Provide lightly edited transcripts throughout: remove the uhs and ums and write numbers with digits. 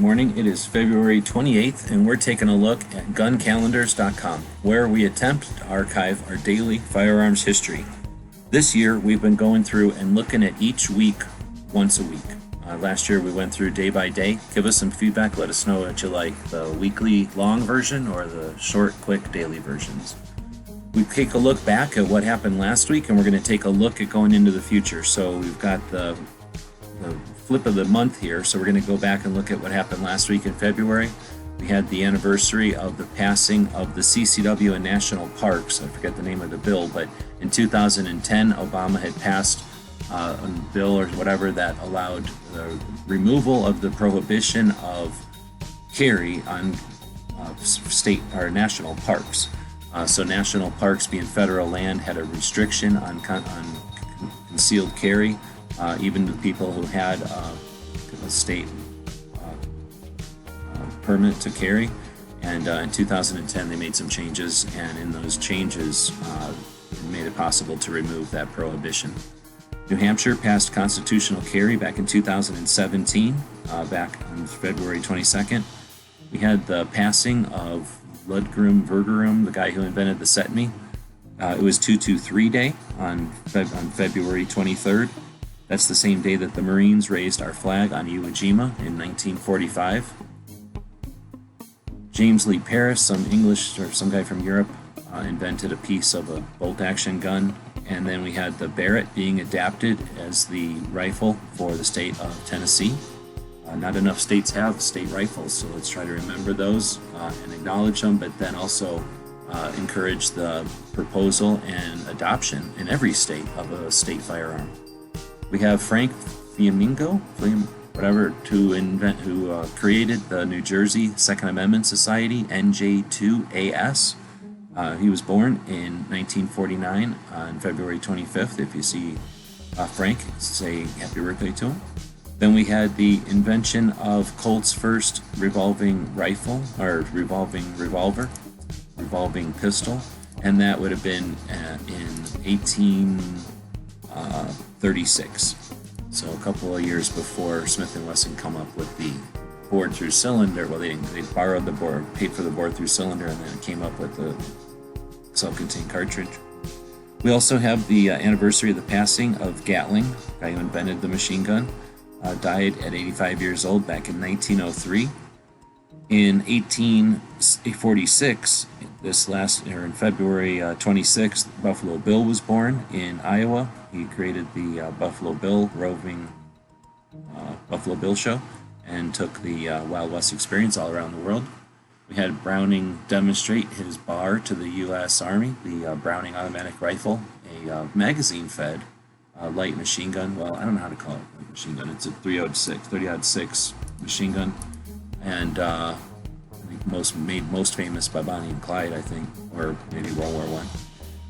morning. It is February 28th, and we're taking a look at guncalendars.com, where we attempt to archive our daily firearms history. This year, we've been going through and looking at each week once a week. Last year, we went through day by day. Give us some feedback. Let us know what you like, the weekly long version or the short, quick daily versions. We take a look back at what happened last week, and we're going to take a look at going into the future. So we've got the flip of the month here, so we're going to go back and look at what happened last week in February. We had the anniversary of the passing of the CCW in national parks. I forget the name of the bill, but in 2010, Obama had passed a bill or whatever that allowed the removal of the prohibition of carry on state or national parks. So national parks, being federal land, had a restriction on concealed carry. Even the people who had a state permit to carry. And in 2010, they made some changes, and in those changes, it made it possible to remove that prohibition. New Hampshire passed constitutional carry back in 2017, back on February 22nd. We had the passing of Ludgrum Vergerum, the guy who invented the Setme. It was 223 Day on February 23rd. That's the same day that the Marines raised our flag on Iwo Jima in 1945. James Lee Paris, some guy from Europe, invented a piece of a bolt-action gun. And then we had the Barrett being adapted as the rifle for the state of Tennessee. Not enough states have state rifles, so let's try to remember those and acknowledge them, but then also encourage the proposal and adoption in every state of a state firearm. We have Frank Flamingo, who created the New Jersey Second Amendment Society, NJ2AS. He was born in 1949 on February 25th. If you see Frank, say happy birthday to him. Then we had the invention of Colt's first revolving pistol, and that would have been in 1836. So a couple of years before Smith & Wesson come up with the bored through cylinder. Well, they borrowed the board, paid for the bored through cylinder, and then came up with the self-contained cartridge. We also have the anniversary of the passing of Gatling, the guy who invented the machine gun. Died at 85 years old back in 1903. In 1846, in February 26th, Buffalo Bill was born in Iowa. He created the Buffalo Bill show and took the Wild West experience all around the world. We had Browning demonstrate his bar to the U.S. Army, the Browning automatic rifle, a magazine-fed light machine gun. Well, I don't know how to call it a machine gun. It's a 30-06 machine gun, and I think made most famous by Bonnie and Clyde, I think, or maybe World War I.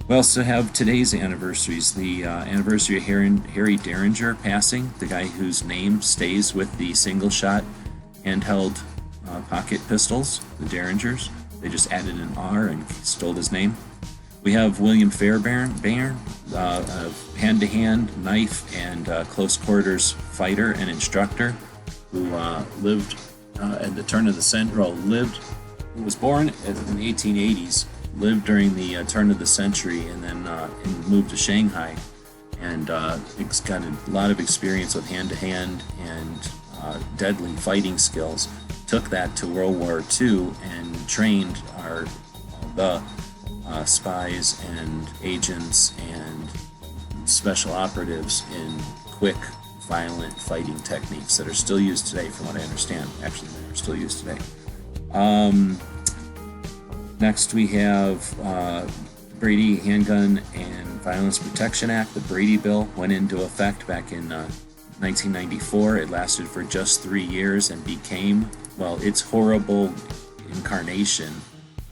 We also have today's anniversaries. The anniversary of Harry Derringer passing, the guy whose name stays with the single-shot handheld pocket pistols, the Derringers. They just added an R and stole his name. We have William Fairbairn, a hand-to-hand knife and close quarters fighter and instructor who lived at the turn of the century. He was born in the 1880s, lived during the turn of the century, and then moved to Shanghai, and got a lot of experience with hand-to-hand and deadly fighting skills. Took that to World War II and trained the spies and agents and special operatives in quick, violent fighting techniques that are still used today, from what I understand. Actually, they're still used today. Next, we have Brady Handgun and Violence Protection Act. The Brady Bill went into effect back in 1994. It lasted for just 3 years and became, its horrible incarnation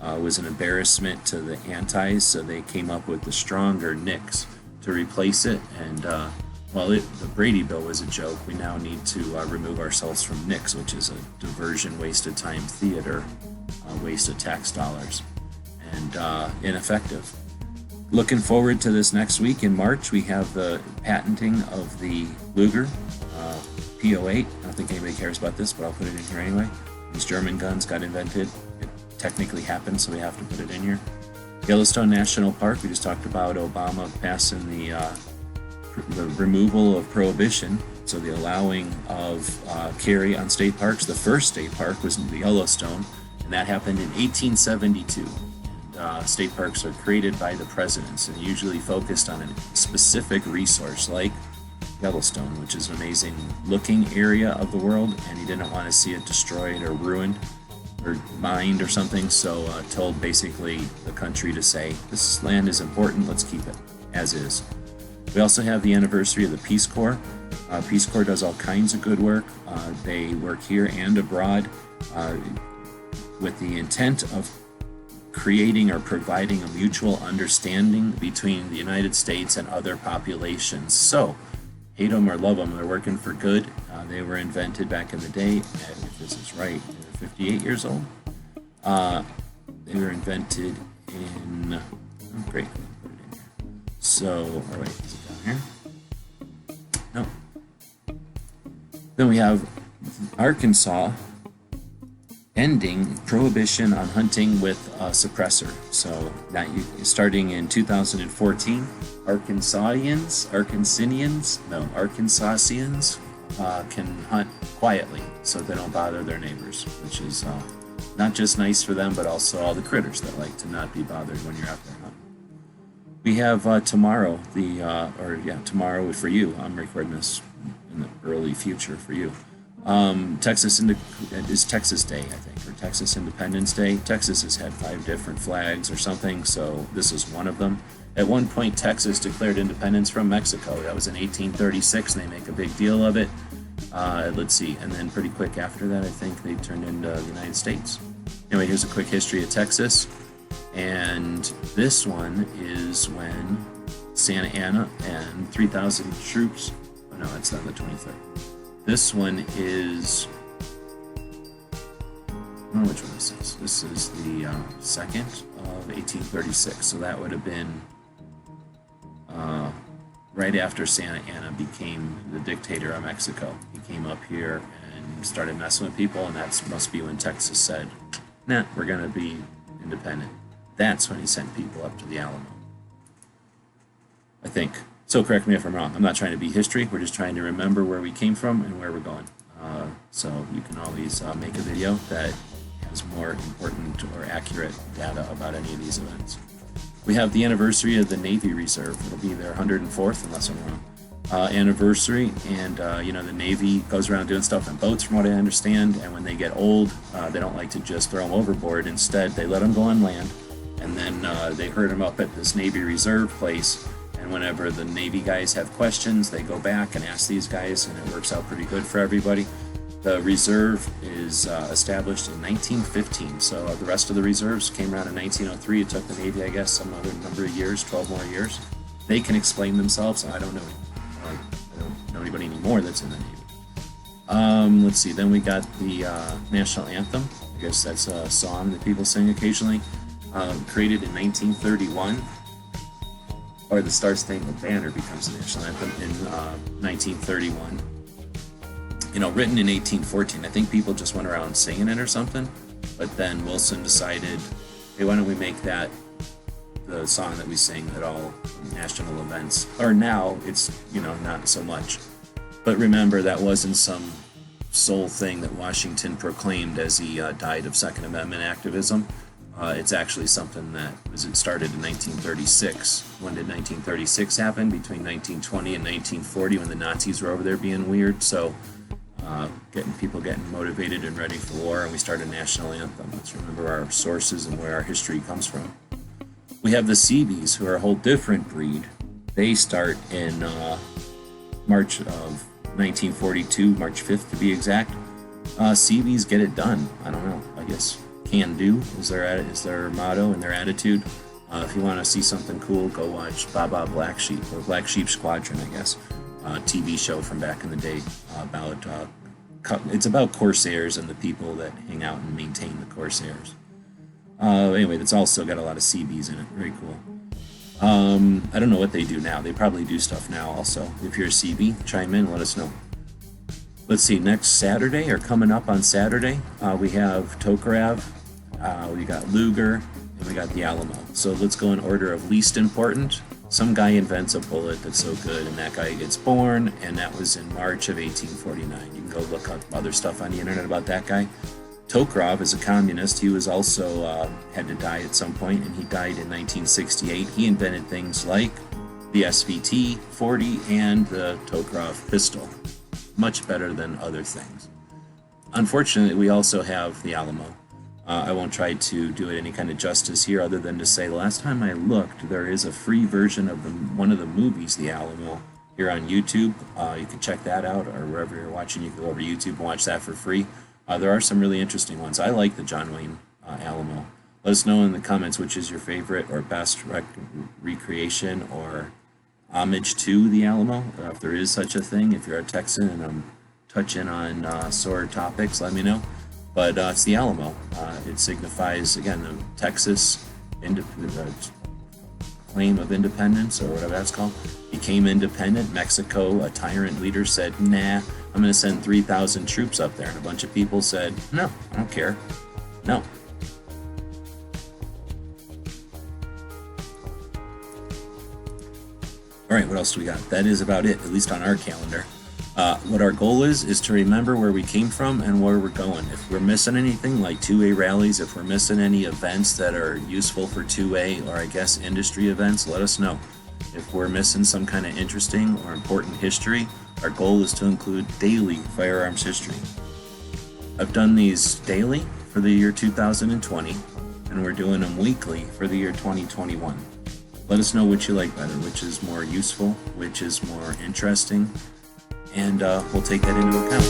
was an embarrassment to the antis, so they came up with the stronger NICS to replace it. And the Brady Bill was a joke. We now need to remove ourselves from NICS, which is a diversion, waste of time theater, waste of tax dollars, and ineffective. Looking forward to this next week in March. We have the patenting of the Luger P08, think anybody cares about this, but I'll put it in here anyway. These German guns got invented. It technically happened, so we have to put it in here. Yellowstone National Park, we just talked about Obama passing the removal of prohibition, so the allowing of carry on state parks. The first state park was the Yellowstone, and that happened in 1872. State parks are created by the presidents and usually focused on a specific resource like Yellowstone, which is an amazing looking area of the world, and he didn't want to see it destroyed or ruined or mined or something, so told basically the country to say, this land is important, let's keep it as is. We also have the anniversary of the Peace Corps. Peace Corps does all kinds of good work. They work here and abroad with the intent of creating or providing a mutual understanding between the United States and other populations. So, hate them or love them, they're working for good. They were invented back in the day, if this is right, they're 58 years old. They were invented in, oh great, put it in here. So, all right, is it down here? No. Then we have Arkansas ending prohibition on hunting with a suppressor. So that starting in 2014, Arkansasians can hunt quietly, so they don't bother their neighbors, which is not just nice for them, but also all the critters that like to not be bothered when you're out there hunting. We have tomorrow, tomorrow for you. I'm recording this in the early future for you. Texas is Texas Day, I think, or Texas Independence Day. Texas has had 5 different flags or something, so this is one of them. At one point, Texas declared independence from Mexico. That was in 1836, and they make a big deal of it. Let's see, and then pretty quick after that, I think they turned into the United States. Anyway, here's a quick history of Texas, and this one is when Santa Anna and 3,000 troops. Oh no, it's on the 23rd. This one is, I don't know which one this is. This is the 2nd of 1836. So that would have been right after Santa Anna became the dictator of Mexico. He came up here and started messing with people, and that must be when Texas said, nah, we're going to be independent. That's when he sent people up to the Alamo, I think. So correct me if I'm wrong. I'm not trying to be history. We're just trying to remember where we came from and where we're going. So you can always make a video that has more important or accurate data about any of these events. We have the anniversary of the Navy Reserve. It'll be their 104th, unless I'm wrong, anniversary. And, the Navy goes around doing stuff on boats, from what I understand. And when they get old, they don't like to just throw them overboard. Instead, they let them go on land. And then they herd them up at this Navy Reserve place. And whenever the Navy guys have questions, they go back and ask these guys, and it works out pretty good for everybody. The reserve is established in 1915, so the rest of the reserves came around in 1903. It took the Navy, I guess, some other number of years, 12 more years. They can explain themselves. I don't know anybody anymore that's in the Navy. Let's see, then we got the National Anthem. I guess that's a song that people sing occasionally. Created in 1931. Or the Star Spangled Banner becomes the national anthem in 1931. Written in 1814. I think people just went around singing it or something, but then Wilson decided, hey, why don't we make that the song that we sing at all national events? Or now it's, not so much. But remember, that wasn't some sole thing that Washington proclaimed as he died of Second Amendment activism. It's actually something that started in 1936. When did 1936 happen? Between 1920 and 1940, when the Nazis were over there being weird. So, getting motivated and ready for war, and we started a national anthem. Let's remember our sources and where our history comes from. We have the Seabees, who are a whole different breed. They start in March of 1942, March 5th to be exact. Seabees get it done. I don't know. I guess can do is their motto and their attitude. If you want to see something cool, go watch Baba Black Sheep, or Black Sheep Squadron, I guess. TV show from back in the day about it's about Corsairs and the people that hang out and maintain the Corsairs. Anyway, that's also got a lot of Seabees in it. Very cool. I don't know what they do now. They probably do stuff now also. If you're a Seabee, chime in, let us know. Let's see, next Saturday, or coming up on Saturday, we have Tokarev, we got Luger, and we got the Alamo. So let's go in order of least important. Some guy invents a bullet that's so good, and that guy gets born, and that was in March of 1849. You can go look up other stuff on the internet about that guy. Tokarev is a communist. He was also had to die at some point, and he died in 1968. He invented things like the SVT 40 and the Tokarev pistol. Much better than other things. Unfortunately, we also have the Alamo. I won't try to do it any kind of justice here other than to say the last time I looked, there is a free version of one of the movies, The Alamo, here on YouTube. You can check that out, or wherever you're watching, you can go over to YouTube and watch that for free. There are some really interesting ones. I like the John Wayne Alamo. Let us know in the comments which is your favorite or best recreation or homage to the Alamo, if there is such a thing. If you're a Texan and I'm touching on sore topics, let me know. But it's the Alamo. It signifies, again, the Texas claim of independence, or whatever that's called, became independent. Mexico, a tyrant leader, said, nah, I'm going to send 3,000 troops up there. And a bunch of people said, no, I don't care. No. All right, what else do we got? That is about it, at least on our calendar. What our goal is to remember where we came from and where we're going. If we're missing anything like 2A rallies, if we're missing any events that are useful for 2A, or I guess industry events, let us know. If we're missing some kind of interesting or important history, our goal is to include daily firearms history. I've done these daily for the year 2020, and we're doing them weekly for the year 2021. Let us know which you like better, which is more useful, which is more interesting, and we'll take that into account.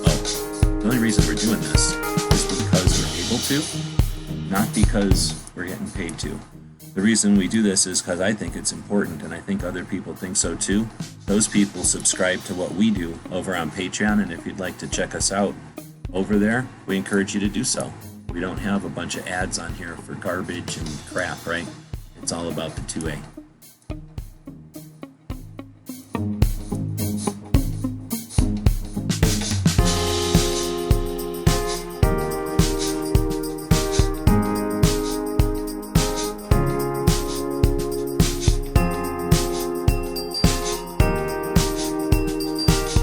Oh, the only reason we're doing this is because we're able to, not because we're getting paid to. The reason we do this is because I think it's important, and I think other people think so too. Those people subscribe to what we do over on Patreon, and if you'd like to check us out over there, we encourage you to do so. We don't have a bunch of ads on here for garbage and crap, right? It's all about the 2A.